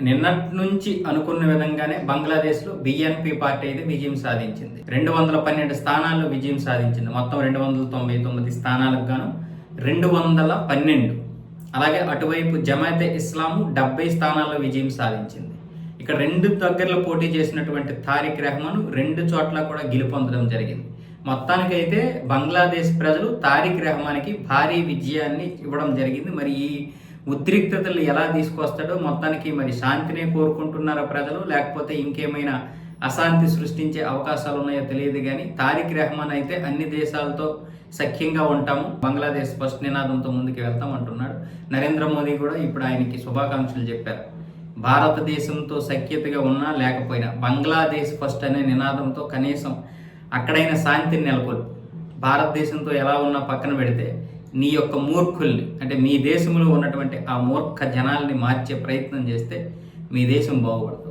నిన్నటి నుంచి అనుకున్న విధంగానే బంగ్లాదేశ్లో బిఎన్పి పార్టీ అయితే విజయం సాధించింది. 212 స్థానాల్లో విజయం సాధించింది. మొత్తం 299 స్థానాలకు గాను 212. అలాగే అటువైపు జమాతే ఇస్లాము 70 స్థానాల్లో విజయం సాధించింది. ఇక్కడ రెండు దగ్గరలో పోటీ చేసినటువంటి తారిక్ రెహమాన్ 2 చోట్ల కూడా గెలుపొందడం జరిగింది. మొత్తానికైతే బంగ్లాదేశ్ ప్రజలు తారిక్ రెహమాన్కి భారీ విజయాన్ని ఇవ్వడం జరిగింది. మరి ఈ ఉద్రిక్తతలు ఎలా తీసుకొస్తాడో, మొత్తానికి మరి శాంతినే కోరుకుంటున్నారా ప్రజలు, లేకపోతే ఇంకేమైనా అశాంతి సృష్టించే అవకాశాలు ఉన్నాయో తెలియదు. కానీ తారిక్ రెహమాన్ అయితే అన్ని దేశాలతో సఖ్యంగా ఉంటాము, బంగ్లాదేశ్ ఫస్ట్ నినాదంతో ముందుకు వెళ్తాం అంటున్నాడు. నరేంద్ర మోదీ కూడా ఇప్పుడు ఆయనకి శుభాకాంక్షలు చెప్పారు. భారతదేశంతో సఖ్యతగా ఉన్నా లేకపోయినా బంగ్లాదేశ్ ఫస్ట్ అనే నినాదంతో కనీసం అక్కడైనా శాంతిని నెలకొల్పు. భారతదేశంతో ఎలా ఉన్నా పక్కన పెడితే నీ యొక్క మూర్ఖుల్ని, అంటే మీ దేశంలో ఉన్నటువంటి ఆ మూర్ఖ జనాల్ని మార్చే ప్రయత్నం చేస్తే మీ దేశం బాగుపడుతుంది.